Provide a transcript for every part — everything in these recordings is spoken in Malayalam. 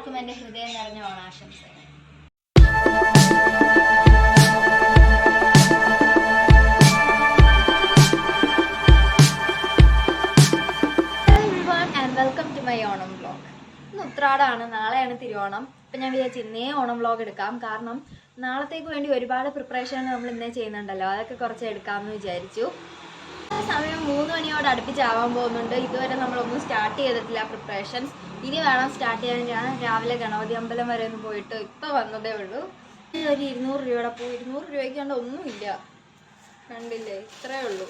എല്ലാവർക്കും എൻ്റെ ഹൃദയം നിറഞ്ഞ ഓണാശംസകൾ. Welcome to my Onam vlog. ഇന്ന് ഉത്രാടാണ്, നാളെയാണ് തിരുവോണം. അപ്പം ഞാൻ വിചാരിച്ചു ഇന്നേ ഓണം വ്ലോഗ് എടുക്കാം. കാരണം നാളത്തേക്ക് വേണ്ടി ഒരുപാട് പ്രിപ്പറേഷൻ നമ്മൾ ഇന്നേ ചെയ്യുന്നുണ്ടല്ലോ, അതൊക്കെ കുറച്ച് എടുക്കാമെന്ന് വിചാരിച്ചു. സമയം 3 മണിയോട് അടുപ്പിച്ചാവാൻ പോകുന്നുണ്ട്. ഇതുവരെ നമ്മളൊന്നും സ്റ്റാർട്ട് ചെയ്തിട്ടില്ല പ്രിപ്പറേഷൻസ്. ഇനി വേണം സ്റ്റാർട്ട് ചെയ്യാൻ. ഞാൻ രാവിലെ ഗണപതി അമ്പലം വരെ ഒന്ന് പോയിട്ട് ഇപ്പോൾ വന്നതേ ഉള്ളൂ. ഒരു 200 രൂപയുടെ പൂ. 200 രൂപയ്ക്ക് കണ്ട ഒന്നുമില്ല, കണ്ടില്ലേ, ഇത്രയേ ഉള്ളൂ.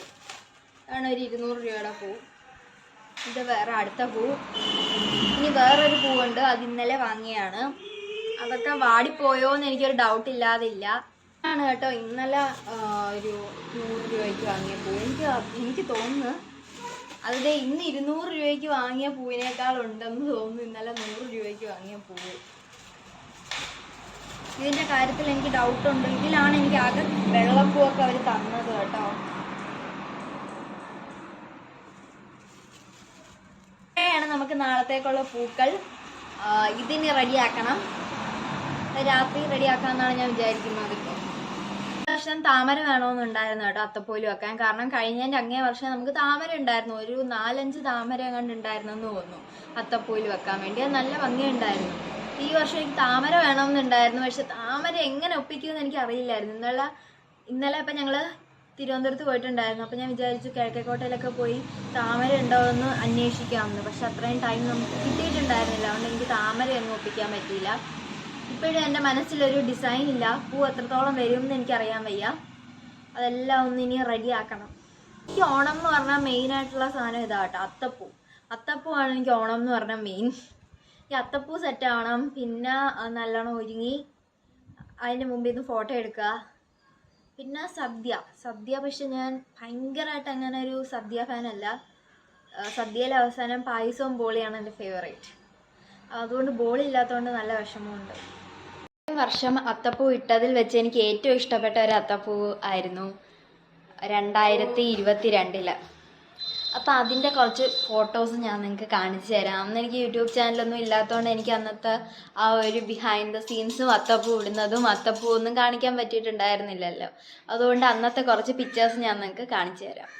അതാണ് ഒരു 200 രൂപയുടെ പൂ. ഇത് വേറെ അടുത്ത പൂ. ഇനി വേറൊരു പൂവുണ്ട്, അത് ഇന്നലെ വാങ്ങിയാണ്. അതൊക്കെ വാടിപ്പോയോന്ന് എനിക്കൊരു ഡൗട്ട് ഇല്ലാതില്ല. ആണ് കേട്ടോ, ഇന്നലെ ഒരു 100 രൂപയ്ക്ക് വാങ്ങിയ പൂ. എനിക്ക് തോന്നുന്നു അതിൽ ഇന്ന് 200 രൂപയ്ക്ക് വാങ്ങിയ പൂവിനേക്കാൾ ഉണ്ടെന്ന് തോന്നുന്നു ഇന്നലെ 100 രൂപയ്ക്ക് വാങ്ങിയ പൂവ്. ഇതിൻ്റെ കാര്യത്തിൽ എനിക്ക് ഡൗട്ടുണ്ട്. ഇതിലാണ് എനിക്ക് ആകെ വെള്ളപ്പൂവൊക്കെ അവർ തന്നത് കേട്ടോ. ാണ് നമുക്ക് നാളത്തേക്കുള്ള പൂക്കൾ. ഇതിന് റെഡിയാക്കണം, രാത്രി റെഡിയാക്കാമെന്നാണ് ഞാൻ വിചാരിക്കുന്നത്. ഇപ്പോൾ വർഷം താമര വേണമെന്നുണ്ടായിരുന്നു കേട്ടോ അത്തപ്പൂല് വെക്കാൻ. കാരണം കഴിഞ്ഞതിൻ്റെ അങ്ങേ വർഷം നമുക്ക് താമര ഉണ്ടായിരുന്നു, ഒരു 4-5 താമര കണ്ടുണ്ടായിരുന്നു എന്ന് തോന്നുന്നു അത്തപ്പൂല് വെക്കാൻ വേണ്ടി. അത് നല്ല ഭംഗിയുണ്ടായിരുന്നു. ഈ വർഷം എനിക്ക് താമര വേണമെന്നുണ്ടായിരുന്നു, പക്ഷെ താമര എങ്ങനെ ഒപ്പിക്കുമെന്ന് എനിക്ക് അറിയില്ലായിരുന്നു. ഇന്നലെ അപ്പം ഞങ്ങൾ തിരുവനന്തപുരത്ത് പോയിട്ടുണ്ടായിരുന്നു. അപ്പോൾ ഞാൻ വിചാരിച്ചു കിഴക്കേക്കോട്ടയിലൊക്കെ പോയി താമര ഉണ്ടോ എന്ന് അന്വേഷിക്കാമെന്ന്. പക്ഷെ അത്രയും ടൈം നമുക്ക് കിട്ടിയിട്ടുണ്ടായിരുന്നില്ല, അതുകൊണ്ട് എനിക്ക് താമരയൊന്നും ഒപ്പിക്കാൻ പറ്റിയില്ല. ഇപ്പോഴും എൻ്റെ മനസ്സിലൊരു ഡിസൈൻ ഇല്ല. പൂ എത്രത്തോളം വരുമെന്ന് എനിക്കറിയാൻ വയ്യ. അതെല്ലാം ഒന്ന് ഇനി റെഡിയാക്കണം. എനിക്ക് ഓണം എന്ന് പറഞ്ഞാൽ മെയിനായിട്ടുള്ള സാധനം ഇതാ കേട്ടോ, അത്തപ്പൂ. അത്തപ്പൂവാണ് എനിക്ക് ഓണം എന്ന് പറഞ്ഞാൽ മെയിൻ. ഈ അത്തപ്പൂ സെറ്റാവണം. പിന്നെ നല്ലോണം ഒരുങ്ങി അതിൻ്റെ മുമ്പിൽ നിന്ന് ഫോട്ടോ എടുക്കുക. പിന്നെ സദ്യ പക്ഷെ ഞാൻ ഭയങ്കരമായിട്ട് അങ്ങനെ ഒരു സദ്യ ഫാനല്ല. സദ്യയിലെ അവസാനം പായസവും ബോളിയാണ് എൻ്റെ ഫേവറേറ്റ്. അതുകൊണ്ട് ബോളി ഇല്ലാത്തതുകൊണ്ട് നല്ല വിഷമമുണ്ട്. ഈ വർഷം അത്തപ്പൂ ഇട്ടതിൽ വെച്ച് എനിക്ക് ഏറ്റവും ഇഷ്ടപ്പെട്ട ഒരു അത്തപ്പൂ ആയിരുന്നു 2022. അപ്പോൾ അതിൻ്റെ കുറച്ച് ഫോട്ടോസ് ഞാൻ നിങ്ങൾക്ക് കാണിച്ചു തരാം. അന്ന് എനിക്ക് യൂട്യൂബ് ചാനലൊന്നും ഇല്ലാത്തതുകൊണ്ട് എനിക്ക് അന്നത്തെ ആ ഒരു ബിഹൈൻഡ് ദ സീൻസും അത്തപ്പൂ ഇടുന്നതും അത്തപ്പൂ ഒന്നും കാണിക്കാൻ പറ്റിയിട്ടുണ്ടായിരുന്നില്ലല്ലോ. അതുകൊണ്ട് അന്നത്തെ കുറച്ച് പിക്ചേഴ്സ് ഞാൻ നിങ്ങൾക്ക് കാണിച്ചു തരാം.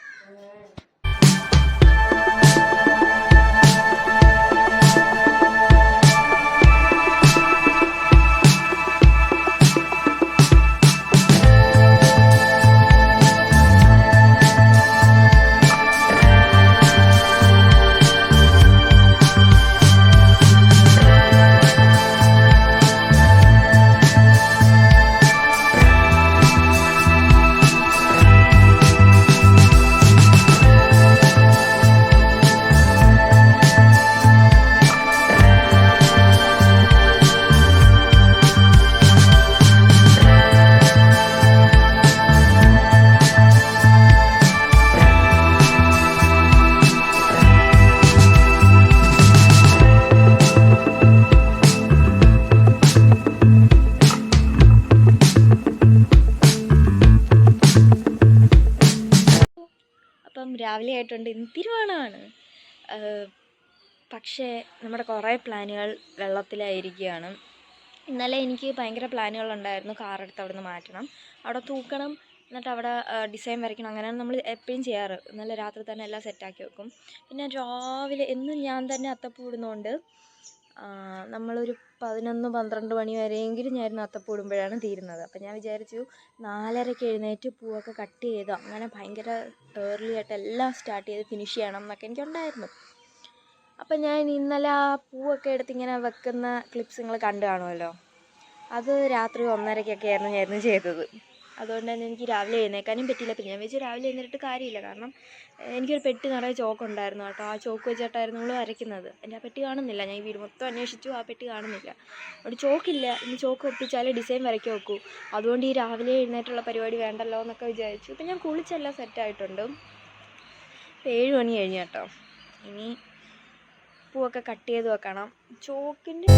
രാവിലെ ആയിട്ടുണ്ട്, ഇന്ന് തിരുവോണമാണ്. പക്ഷേ നമ്മുടെ കുറേ പ്ലാനുകൾ വെള്ളത്തിലായിരിക്കുകയാണ്. ഇന്നലെ എനിക്ക് ഭയങ്കര പ്ലാനുകളുണ്ടായിരുന്നു. കാറെടുത്ത് അവിടെ നിന്ന് മാറ്റണം, അവിടെ തൂക്കണം, എന്നിട്ട് അവിടെ ഡിസൈൻ വരയ്ക്കണം. അങ്ങനെയാണ് നമ്മൾ എപ്പോഴും ചെയ്യാറ്. ഇന്നലെ രാത്രി തന്നെ എല്ലാം സെറ്റാക്കി വെക്കും. പിന്നെ രാവിലെ എന്നും ഞാൻ തന്നെ അത്തപ്പൂ ഇടുന്നതുകൊണ്ട് നമ്മളൊരു 11-12 മണി വരെയെങ്കിലും ഞാനിരുന്ന് അത്തപ്പൂ ഇടുമ്പോഴാണ് തീരുന്നത്. അപ്പം ഞാൻ വിചാരിച്ചു 4:30-ക്ക് എഴുന്നേറ്റ് പൂവൊക്കെ കട്ട് ചെയ്ത് അങ്ങനെ ഭയങ്കര ഏർലി ആയിട്ട് എല്ലാം സ്റ്റാർട്ട് ചെയ്ത് ഫിനിഷ് ചെയ്യണം എന്നൊക്കെ എനിക്കുണ്ടായിരുന്നു. അപ്പം ഞാൻ ഇന്നലെ ആ പൂവൊക്കെ എടുത്ത് ഇങ്ങനെ വെക്കുന്ന ക്ലിപ്സ് നിങ്ങൾ കണ്ടു കാണുമല്ലോ. അത് രാത്രി 1:30-കൊക്കെ ആയിരുന്നു ചെയ്തത്. അതുകൊണ്ട് തന്നെ എനിക്ക് രാവിലെ എഴുന്നേൽക്കാനും പറ്റിയില്ല. പിന്നെ ഞാൻ വെച്ച് രാവിലെ എഴുന്നേറ്റ് കാര്യമില്ല. കാരണം എനിക്കൊരു പെട്ടി നിറയെ ചോക്കുണ്ടായിരുന്നു കേട്ടോ. ആ ചോക്ക് വെച്ചിട്ടായിരുന്നു നമ്മൾ വരയ്ക്കുന്നത്. എൻ്റെ ആ പെട്ടി കാണുന്നില്ല. ഞാൻ ഈ വീട് മൊത്തം അന്വേഷിച്ചു, ആ പെട്ടി കാണുന്നില്ല. അവിടെ ചോക്കില്ല. ഇനി ചോക്ക് ഒപ്പിച്ചാലേ ഡിസൈൻ വരയ്ക്കാൻ വെക്കൂ. അതുകൊണ്ട് ഈ രാവിലെ എഴുന്നേറ്റുള്ള പരിപാടി വേണ്ടല്ലോ എന്നൊക്കെ വിചാരിച്ചു. ഇപ്പം ഞാൻ കുളിച്ചെല്ലാം സെറ്റായിട്ടുണ്ട്. 7 മണി കഴിഞ്ഞു കേട്ടോ. ഇനി പൂവൊക്കെ കട്ട് ചെയ്ത് വെക്കണം. ചോക്കിൻ്റെ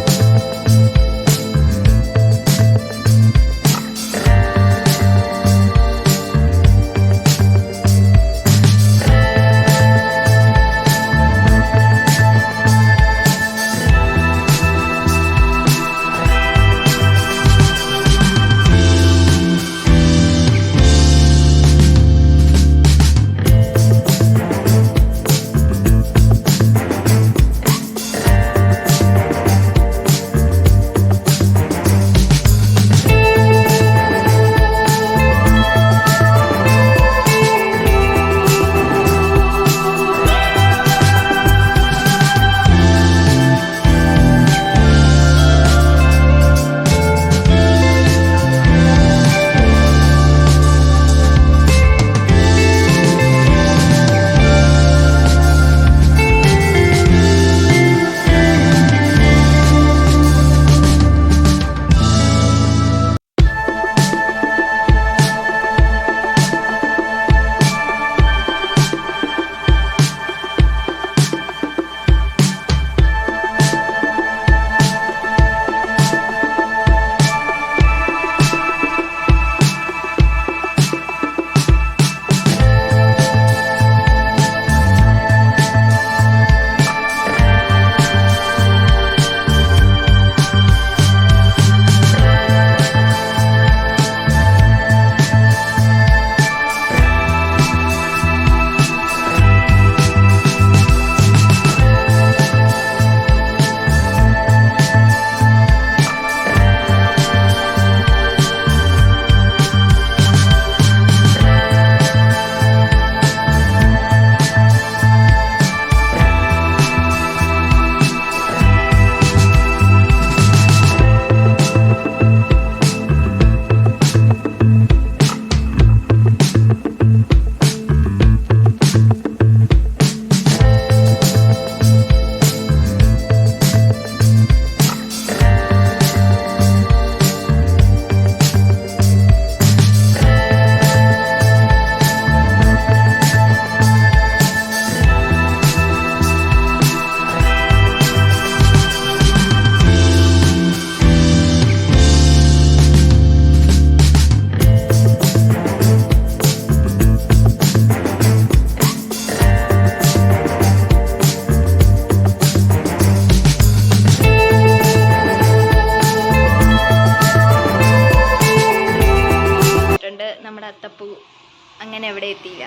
അങ്ങനെ എവിടെ എത്തിയില്ല.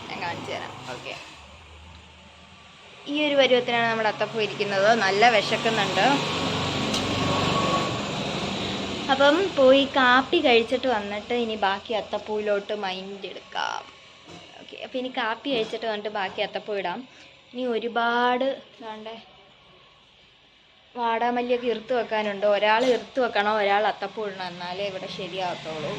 ഞാൻ കാണിച്ചു തരാം. ഓക്കെ, ഈ ഒരു പരുവത്തിനാണ് നമ്മുടെ അത്തപ്പൂ ഇരിക്കുന്നത്. നല്ല വിശക്കുന്നുണ്ട്. അപ്പം പോയി കാപ്പി കഴിച്ചിട്ട് വന്നിട്ട് ഇനി ബാക്കി അത്തപ്പൂവിലോട്ട് മൈൻഡ് എടുക്കാം. ഓക്കെ, അപ്പം ഇനി കാപ്പി കഴിച്ചിട്ട് വന്നിട്ട് ബാക്കി അത്തപ്പൂ ഇടാം. ഇനി ഒരുപാട് വേണ്ടേ വാടാമല്ലിയൊക്കെ ഇറുത്ത് വെക്കാനുണ്ട്. ഒരാൾ ഇറുത്ത് വെക്കണം, ഒരാൾ അത്തപ്പൂ ഇടണം, എന്നാലേ ഇവിടെ ശരിയാകത്തുള്ളൂ.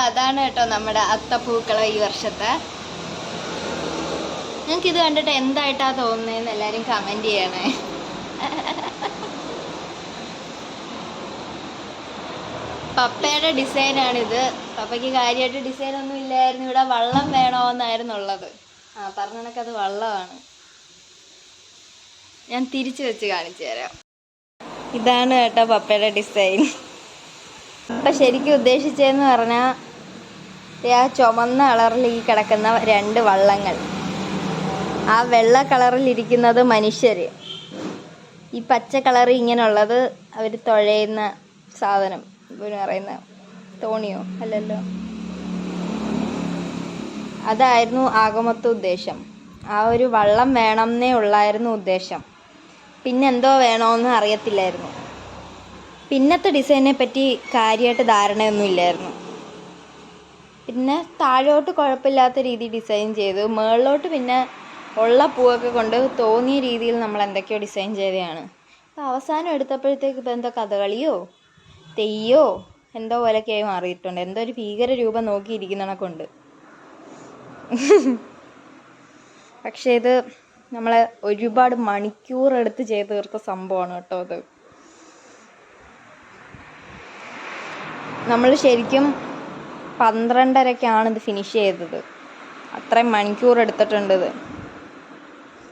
അതാണ് കേട്ടോ നമ്മുടെ അത്തപ്പൂക്കളം ഈ വർഷത്തെ. ഞങ്ങൾക്ക് ഇത് കണ്ടിട്ട് എന്തായിട്ടാ തോന്നുന്നതെന്ന് എല്ലാരും കമന്റ് ചെയ്യണേ. പപ്പയുടെ ഡിസൈനാണിത്. പപ്പയ്ക്ക് കാര്യമായിട്ട് ഡിസൈൻ ഒന്നും ഇല്ലായിരുന്നു. ഇവിടെ വള്ളം വേണോന്നായിരുന്നുള്ളത്. പറഞ്ഞ കണക്കത് വള്ളമാണ്. ഞാൻ തിരിച്ചു വെച്ച് കാണിച്ചു തരാം. ഇതാണ് കേട്ടോ പപ്പയുടെ ഡിസൈൻ. അപ്പം ശരിക്കും ഉദ്ദേശിച്ചതെന്ന് പറഞ്ഞാൽ ആ ചുമന്ന കളറിൽ ഈ കിടക്കുന്ന 2 വള്ളങ്ങൾ, ആ വെള്ള കളറിലിരിക്കുന്നത് മനുഷ്യർ, ഈ പച്ച കളർ ഇങ്ങനെയുള്ളത് അവർ തുഴയുന്ന സാധനം, ഇവര് പറയുന്ന തോണിയോ അല്ലല്ലോ, അതായിരുന്നു ആകമൊത്ത ഉദ്ദേശം. ആ ഒരു വള്ളം വേണമെന്നേ ഉള്ളായിരുന്നു ഉദ്ദേശം. പിന്നെന്തോ വേണമെന്ന് അറിയത്തില്ലായിരുന്നു. പിന്നത്തെ ഡിസൈനെ പറ്റി കാര്യമായിട്ട് ധാരണയൊന്നും ഇല്ലായിരുന്നു. പിന്നെ താഴോട്ട് കുഴപ്പമില്ലാത്ത രീതി ഡിസൈൻ ചെയ്തു. മുകളിലോട്ട് പിന്നെ ഉള്ള പൂവൊക്കെ കൊണ്ട് തോന്നിയ രീതിയിൽ നമ്മൾ എന്തൊക്കെയോ ഡിസൈൻ ചെയ്തതാണ്. അപ്പോൾ അവസാനം എടുത്തപ്പോഴത്തേക്ക് ഇപ്പോൾ എന്തോ കഥകളിയോ തെയ്യോ എന്തോ പോലെയൊക്കെയായി മാറിയിട്ടുണ്ട്. എന്തോ ഒരു ഭീകര രൂപം നോക്കിയിരിക്കുന്നതൊക്കെയുണ്ട്. പക്ഷേ ഇത് നമ്മൾ ഒരുപാട് മണിക്കൂർ എടുത്ത് ചെയ്ത് തീർത്ത സംഭവമാണ് കേട്ടോ. അത് നമ്മൾ ശരിക്കും 12:30-ക്കാണ് ഇത് ഫിനിഷ് ചെയ്തത്. അത്രയും മണിക്കൂർ എടുത്തിട്ടുണ്ട് ഇത്.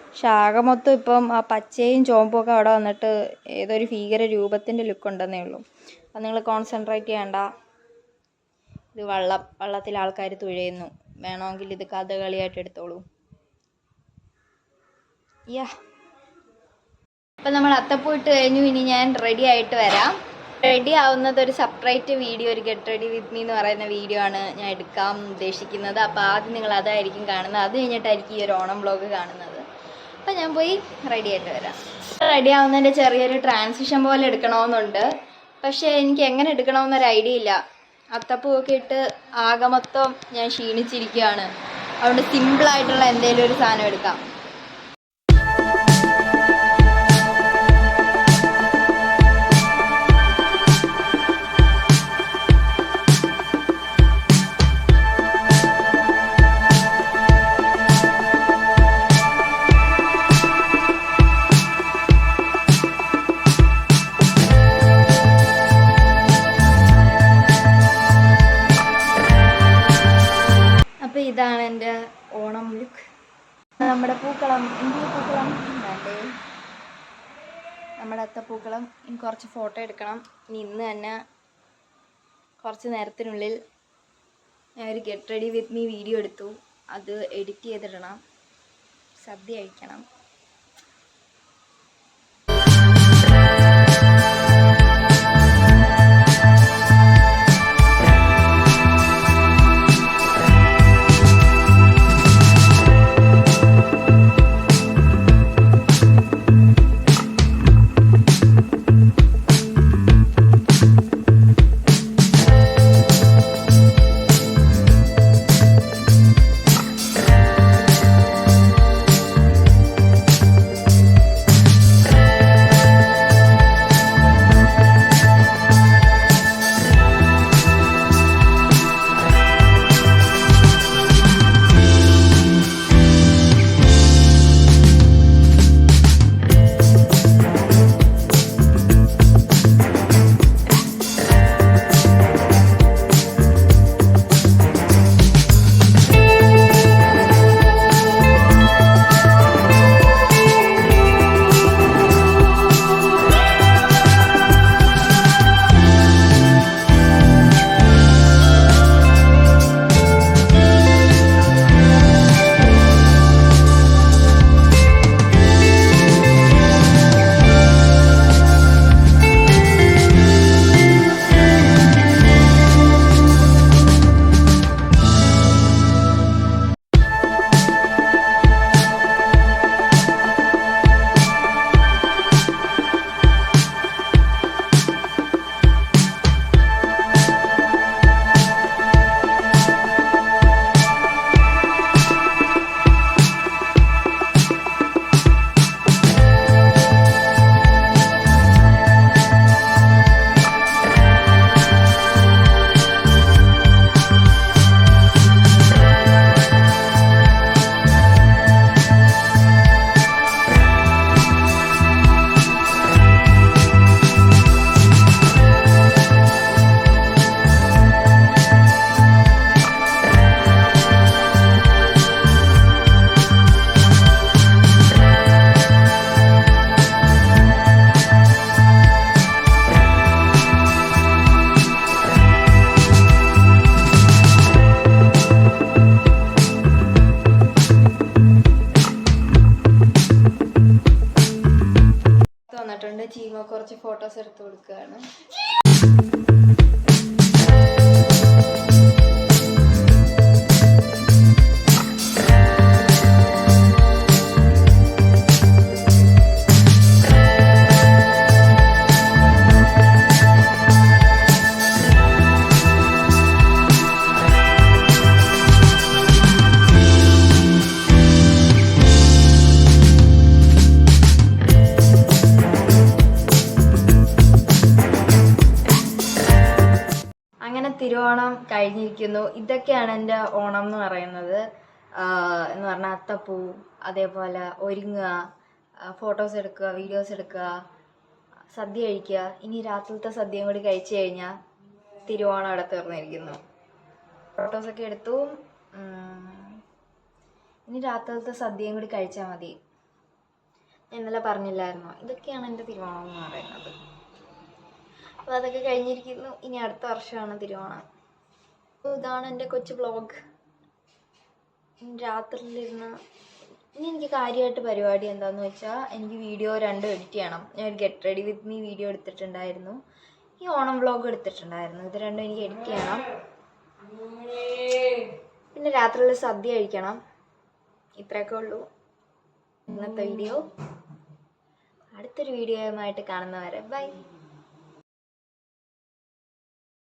പക്ഷെ ആകെ മൊത്തം ഇപ്പം ആ പച്ചയും ചുവപ്പും ഒക്കെ അവിടെ വന്നിട്ട് ഏതൊരു ഭീകര രൂപത്തിൻ്റെ ലുക്ക് ഉണ്ടെന്നേ ഉള്ളൂ. അപ്പം നിങ്ങൾ കോൺസെൻട്രേറ്റ് ചെയ്യണ്ട. ഇത് വള്ളത്തിൽ ആൾക്കാർ തുഴയുന്നു. വേണമെങ്കിൽ ഇത് കഥകളിയായിട്ട് എടുത്തോളൂ. അപ്പം നമ്മൾ അത്തപ്പൂ ഇട്ട് കഴിഞ്ഞു. ഇനി ഞാൻ റെഡി ആയിട്ട് വരാം. റെഡി ആവുന്നത് ഒരു സെപ്പറേറ്റ് വീഡിയോ, ഒരു ഗെറ്റ് റെഡി വിത്ത് മീ എന്ന് പറയുന്ന വീഡിയോ ആണ് ഞാൻ എടുക്കാൻ ഉദ്ദേശിക്കുന്നത്. അപ്പോൾ ആദ്യം നിങ്ങൾ അതായിരിക്കും കാണുന്നത്. അത് കഴിഞ്ഞിട്ടായിരിക്കും ഈ ഒരു ഓണം വ്ളോഗ് കാണുന്നത്. അപ്പം ഞാൻ പോയി റെഡി ആയിട്ട് വരാം. റെഡി ആവുന്നതിൻ്റെ ചെറിയൊരു ട്രാൻസിഷൻ പോലെ എടുക്കണമെന്നുണ്ട്. പക്ഷേ എനിക്ക് എങ്ങനെ എടുക്കണമെന്നൊരു ഐഡിയ ഇല്ല. അത്തപ്പൂവൊക്കെ ഇട്ട് ആകെ മൊത്തം ഞാൻ ക്ഷീണിച്ചിരിക്കുകയാണ്. അതുകൊണ്ട് സിമ്പിളായിട്ടുള്ള എന്തെങ്കിലും ഒരു സാധനം എടുക്കാം. ഇതാണ് എൻ്റെ ഓണം ലുക്ക്. നമ്മുടെ പൂക്കളം, എന്തൊരു പൂക്കളം വേണ്ടേ, നമ്മുടെ അത്തപ്പൂക്കളം. ഇനി കുറച്ച് ഫോട്ടോ എടുക്കണം. ഇന്ന് തന്നെ കുറച്ച് നേരത്തിനുള്ളിൽ ഞാൻ ഒരു get ready with me video എടുത്തു. അത് എഡിറ്റ് ചെയ്തിടണം. സദ്യ കഴിക്കണം. ഫോട്ടോസ് എടുത്ത് കൊടുക്കുകയാണ്. അങ്ങനെ തിരുവോണം കഴിഞ്ഞിരിക്കുന്നു. ഇതൊക്കെയാണ് എൻ്റെ ഓണം എന്ന് പറയുന്നത്. എന്ന് പറഞ്ഞാൽ അത്തപ്പൂ, അതേപോലെ ഒരുങ്ങുക, ഫോട്ടോസ് എടുക്കുക, വീഡിയോസ് എടുക്കുക, സദ്യ കഴിക്കുക. ഇനി രാത്രിലത്തെ സദ്യയും കൂടി കഴിച്ചു കഴിഞ്ഞാൽ തിരുവോണം അവിടെ തീർന്നിരിക്കുന്നു. ഫോട്ടോസൊക്കെ എടുത്തു. ഇനി രാത്രിലത്തെ സദ്യയും കൂടി കഴിച്ചാൽ മതി. ഇന്നലെ പറഞ്ഞില്ലായിരുന്നോ, ഇതൊക്കെയാണ് എൻ്റെ തിരുവോണം എന്ന് പറയുന്നത്. അപ്പോൾ അതൊക്കെ കഴിഞ്ഞിരിക്കുന്നു. ഇനി അടുത്ത വർഷമാണ് തിരുവോണം. അപ്പോൾ ഇതാണ് എൻ്റെ കൊച്ചു വ്ളോഗ്. രാത്രിയിലിരുന്ന് ഇനി എനിക്ക് കാര്യമായിട്ട് പരിപാടി എന്താണെന്ന് വെച്ചാൽ, എനിക്ക് വീഡിയോ 2 എഡിറ്റ് ചെയ്യണം. ഞാൻ ഒരു get ready with me video എടുത്തിട്ടുണ്ടായിരുന്നു, ഈ ഓണം വ്ളോഗ് എടുത്തിട്ടുണ്ടായിരുന്നു. ഇത് രണ്ടും എനിക്ക് എഡിറ്റ് ചെയ്യണം. പിന്നെ രാത്രിയിൽ സദ്യ കഴിക്കണം. ഇത്രയൊക്കെ ഉള്ളൂ ഇന്നത്തെ വീഡിയോ. അടുത്തൊരു വീഡിയോയുമായിട്ട് കാണുന്നവരെ ബൈ.